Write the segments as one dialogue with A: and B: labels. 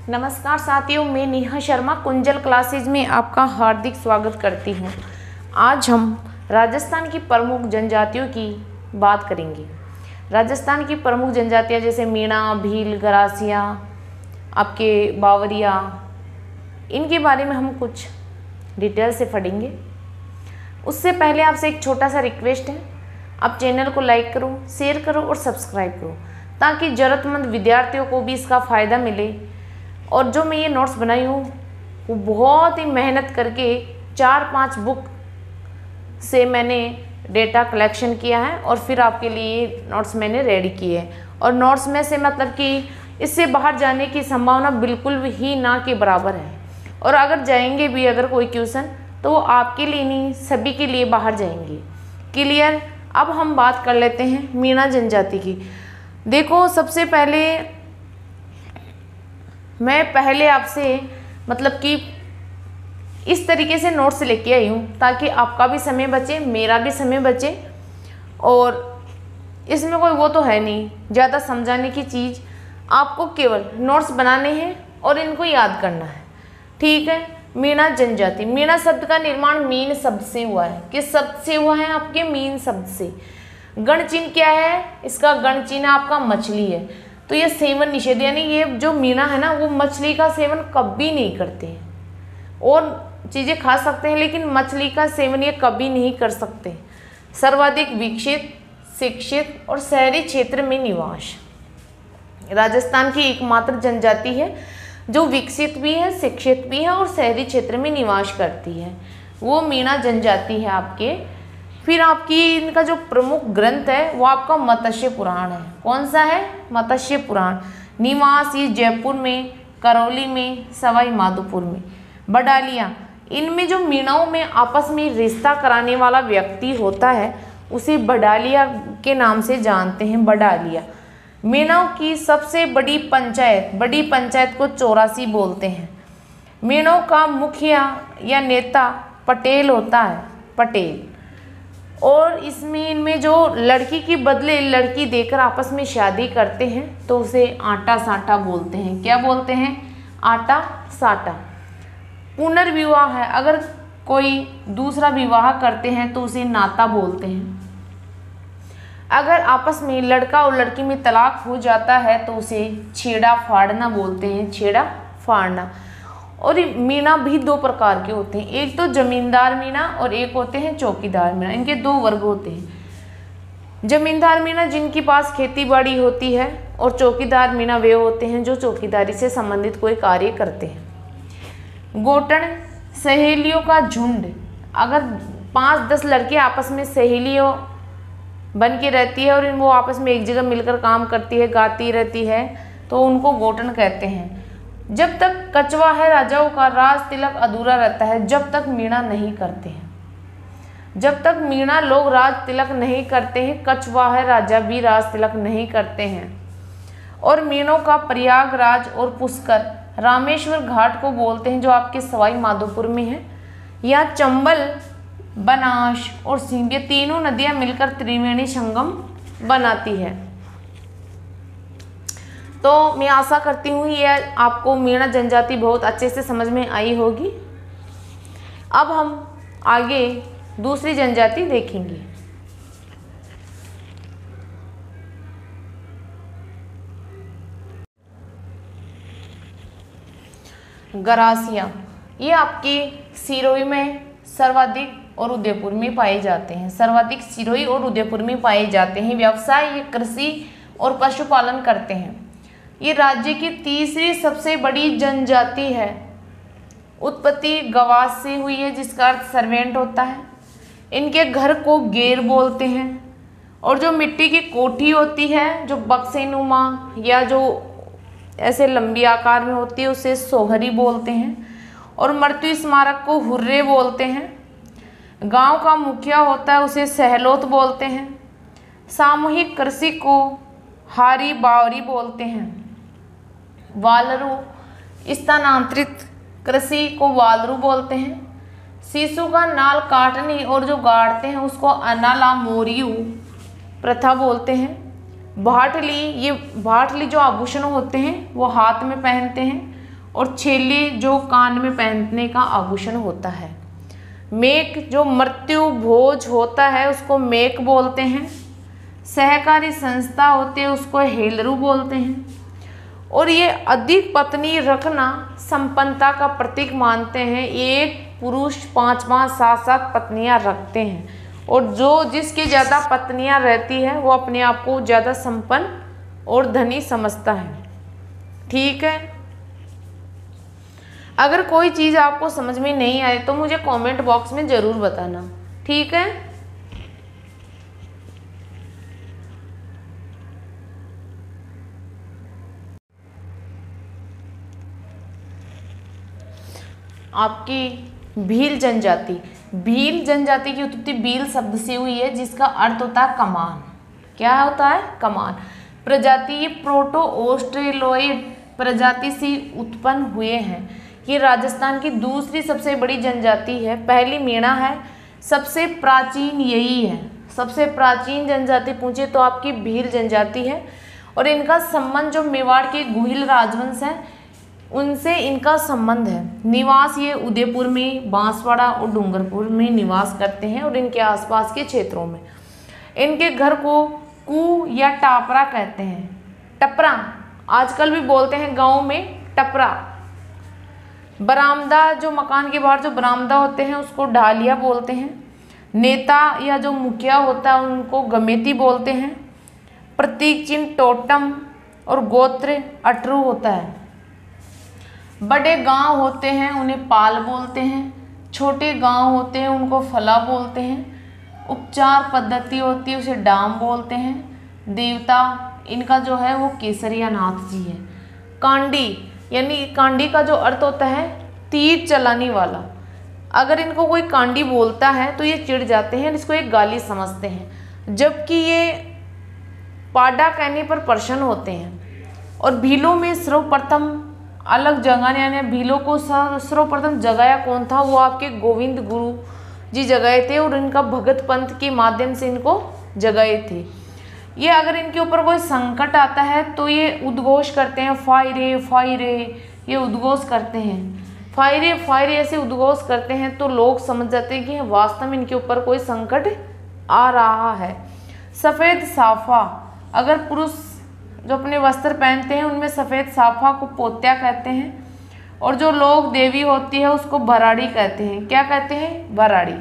A: नमस्कार साथियों, मैं नेहा शर्मा कुंजल क्लासेज में आपका हार्दिक स्वागत करती हूँ। आज हम राजस्थान की प्रमुख जनजातियों की बात करेंगे। राजस्थान की प्रमुख जनजातियाँ जैसे मीणा, भील, गरासिया, आपके बावरिया, इनके बारे में हम कुछ डिटेल से पढ़ेंगे। उससे पहले आपसे एक छोटा सा रिक्वेस्ट है, आप चैनल को लाइक करो, शेयर करो और सब्सक्राइब करो ताकि ज़रूरतमंद विद्यार्थियों को भी इसका फ़ायदा मिले। और जो मैं ये नोट्स बनाई हूँ वो बहुत ही मेहनत करके 4-5 बुक से मैंने डेटा कलेक्शन किया है और फिर आपके लिए नोट्स मैंने रेडी किए हैं। और नोट्स में से मतलब कि इससे बाहर जाने की संभावना बिल्कुल ही ना के बराबर है। और अगर जाएंगे भी अगर कोई क्वेश्चन तो वो आपके लिए नहीं, सभी के लिए बाहर जाएंगे। क्लियर। अब हम बात कर लेते हैं मीणा जनजाति की। देखो, सबसे पहले मैं आपसे मतलब कि इस तरीके से नोट्स लेके आई हूँ ताकि आपका भी समय बचे, मेरा भी समय बचे। और इसमें कोई वो तो है नहीं ज़्यादा समझाने की चीज़, आपको केवल नोट्स बनाने हैं और इनको याद करना है। ठीक है। मीणा जनजाति। मीणा शब्द का निर्माण मीन शब्द से हुआ है। किस शब्द से हुआ है? आपके मीन शब्द से। गण चिन्ह क्या है? इसका गण चिन्ह आपका मछली है। तो ये सेवन निषेध, यानी ये जो मीणा है ना, वो मछली का सेवन कभी नहीं करते हैं। और चीज़ें खा सकते हैं लेकिन मछली का सेवन ये कभी नहीं कर सकते। सर्वाधिक विकसित, शिक्षित और शहरी क्षेत्र में निवास। राजस्थान की एकमात्र जनजाति है जो विकसित भी है, शिक्षित भी है और शहरी क्षेत्र में निवास करती है, वो मीणा जनजाति है आपके। फिर आपकी इनका जो प्रमुख ग्रंथ है वो आपका मत्स्य पुराण है। कौन सा है? मत्स्य पुराण। निवास ये जयपुर में, करौली में, सवाई माधोपुर में। बडालियाँ, इनमें जो मीणाओं में आपस में रिश्ता कराने वाला व्यक्ति होता है उसे बडालिया के नाम से जानते हैं। बडालिया मीणाओं की सबसे बड़ी पंचायत को 84 बोलते हैं। मीणाओं का मुखिया या नेता पटेल होता है, पटेल। और इनमें जो लड़की की बदले लड़की देकर आपस में शादी करते हैं तो उसे आटा साटा बोलते हैं। क्या बोलते हैं? आटा साटा। पुनर्विवाह है, अगर कोई दूसरा विवाह करते हैं तो उसे नाता बोलते हैं। अगर आपस में लड़का और लड़की में तलाक हो जाता है तो उसे छेड़ा फाड़ना बोलते हैं। छेड़ा फाड़ना। और मीणा भी 2 प्रकार के होते हैं, एक तो जमींदार मीणा और एक होते हैं चौकीदार मीणा। इनके 2 वर्ग होते हैं। जमींदार मीणा जिनके पास खेती बाड़ी होती है और चौकीदार मीणा वे होते हैं जो चौकीदारी से संबंधित कोई कार्य करते हैं। गोटन, सहेलियों का झुंड। अगर 5-10 लड़के आपस में सहेलियों बन के रहती है और वो आपस में एक जगह मिलकर काम करती है, गाती रहती है, तो उनको गोटन कहते हैं। जब तक कचवा है राजाओं का, राज तिलक अधूरा रहता है जब तक मीणा नहीं करते हैं। जब तक मीणा लोग राज तिलक नहीं करते हैं, कचवा है राजा भी राज तिलक नहीं करते हैं। और मीणों का प्रयागराज और पुष्कर, रामेश्वर घाट को बोलते हैं जो आपके सवाई माधोपुर में है। या चंबल, बनास और सिंध, ये तीनों नदियां मिलकर त्रिवेणी संगम बनाती है। तो मैं आशा करती हूँ ये आपको मीणा जनजाति बहुत अच्छे से समझ में आई होगी। अब हम आगे दूसरी जनजाति देखेंगे। गरासिया, ये आपके सिरोही में सर्वाधिक और उदयपुर में पाए जाते हैं। सर्वाधिक सिरोही और उदयपुर में पाए जाते हैं। व्यवसाय ये कृषि और पशुपालन करते हैं। ये राज्य की तीसरी सबसे बड़ी जनजाति है। उत्पत्ति गवास से हुई है जिसका अर्थ सर्वेंट होता है। इनके घर को गेर बोलते हैं। और जो मिट्टी की कोठी होती है जो बक्सेनुमा या जो ऐसे लंबी आकार में होती है उसे सोहरी बोलते हैं। और मृत्यु स्मारक को हुर्रे बोलते हैं। गांव का मुखिया होता है उसे सहलोत बोलते हैं। सामूहिक कृषि को हारी बावरी बोलते हैं। वालरू, स्थानांतरित कृषि को वालरू बोलते हैं। शिशु का नाल काटने और जो गाड़ते हैं उसको अनाला मोरियू प्रथा बोलते हैं। भाटली, ये भाटली जो आभूषण होते हैं वो हाथ में पहनते हैं और छेले जो कान में पहनने का आभूषण होता है। मेक जो मृत्यु भोज होता है उसको मेक बोलते हैं। सहकारी संस्था होती है उसको हेलरू बोलते हैं। और ये अधिक पत्नी रखना संपन्नता का प्रतीक मानते हैं। एक पुरुष 5-5, 7-7 पत्नियां रखते हैं और जो जिसकी ज़्यादा पत्नियां रहती है वो अपने आप को ज़्यादा संपन्न और धनी समझता है। ठीक है, अगर कोई चीज़ आपको समझ में नहीं आए तो मुझे कमेंट बॉक्स में ज़रूर बताना। ठीक है, आपकी भील जनजाति। भील जनजाति की उत्पत्ति भील शब्द से हुई है जिसका अर्थ होता है कमान। क्या होता है? कमान। प्रजाति ये प्रोटो ऑस्ट्रेलोइड प्रजाति से उत्पन्न हुए हैं। ये राजस्थान की दूसरी सबसे बड़ी जनजाति है। पहली मीणा है, सबसे प्राचीन यही है। सबसे प्राचीन जनजाति पूछे तो आपकी भील जनजाति है और इनका संबंध जो मेवाड़ के गुहिल राजवंश है उनसे इनका संबंध है। निवास ये उदयपुर में, बांसवाड़ा और डूंगरपुर में निवास करते हैं और इनके आसपास के क्षेत्रों में। इनके घर को कू या टापरा कहते हैं। टपरा आजकल भी बोलते हैं गांव में टपरा। बरामदा जो मकान के बाहर जो बरामदा होते हैं उसको ढालिया बोलते हैं। नेता या जो मुखिया होता है उनको गमेती बोलते हैं। प्रतीक चिन्ह टोटम और गोत्र अटरू होता है। बड़े गांव होते हैं उन्हें पाल बोलते हैं। छोटे गांव होते हैं उनको फला बोलते हैं। उपचार पद्धति होती है उसे डाम बोलते हैं। देवता इनका जो है वो केसरिया नाथ जी है। कांडी यानी कांडी का जो अर्थ होता है तीर चलाने वाला। अगर इनको कोई कांडी बोलता है तो ये चिढ़ जाते हैं, इसको एक गाली समझते हैं, जबकि ये पाडा कहने पर प्रसन्न होते हैं। और भीलों में सर्वप्रथम अलग जगह यानी भीलों को सर्वप्रथम जगाया कौन था? वो आपके गोविंद गुरु जी जगाए थे और इनका भगत पंथ के माध्यम से इनको जगाए थे। ये अगर इनके ऊपर कोई संकट आता है तो ये उद्घोष करते हैं, फायरे फायरे, ये उद्घोष करते हैं। फायरे फायरे ऐसे उद्घोष करते हैं तो लोग समझ जाते हैं कि वास्तव में इनके ऊपर कोई संकट आ रहा है। सफ़ेद साफा, अगर पुरुष जो अपने वस्त्र पहनते हैं उनमें सफ़ेद साफा को पोत्या कहते हैं। और जो लोग देवी होती है उसको भराड़ी कहते हैं। क्या कहते हैं? भराड़ी।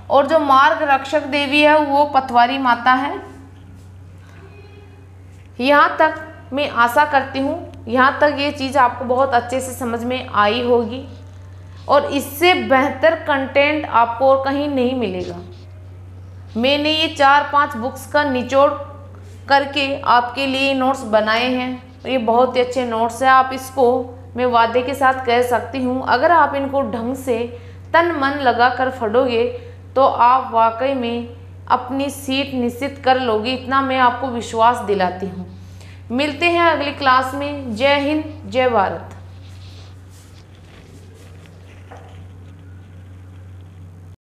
A: और जो मार्ग रक्षक देवी है वो पतवारी माता है। यहाँ तक मैं आशा करती हूँ यहाँ तक ये चीज़ आपको बहुत अच्छे से समझ में आई होगी और इससे बेहतर कंटेंट आपको और कहीं नहीं मिलेगा। मैंने ये 4-5 बुक्स का निचोड़ करके आपके लिए नोट्स बनाए हैं। ये बहुत ही अच्छे नोट्स हैं। आप इसको मैं वादे के साथ कह सकती हूँ अगर आप इनको ढंग से तन मन लगा कर पढ़ोगे तो आप वाकई में अपनी सीट निश्चित कर लोगे, इतना मैं आपको विश्वास दिलाती हूँ। मिलते हैं अगली क्लास में। जय हिंद, जय भारत।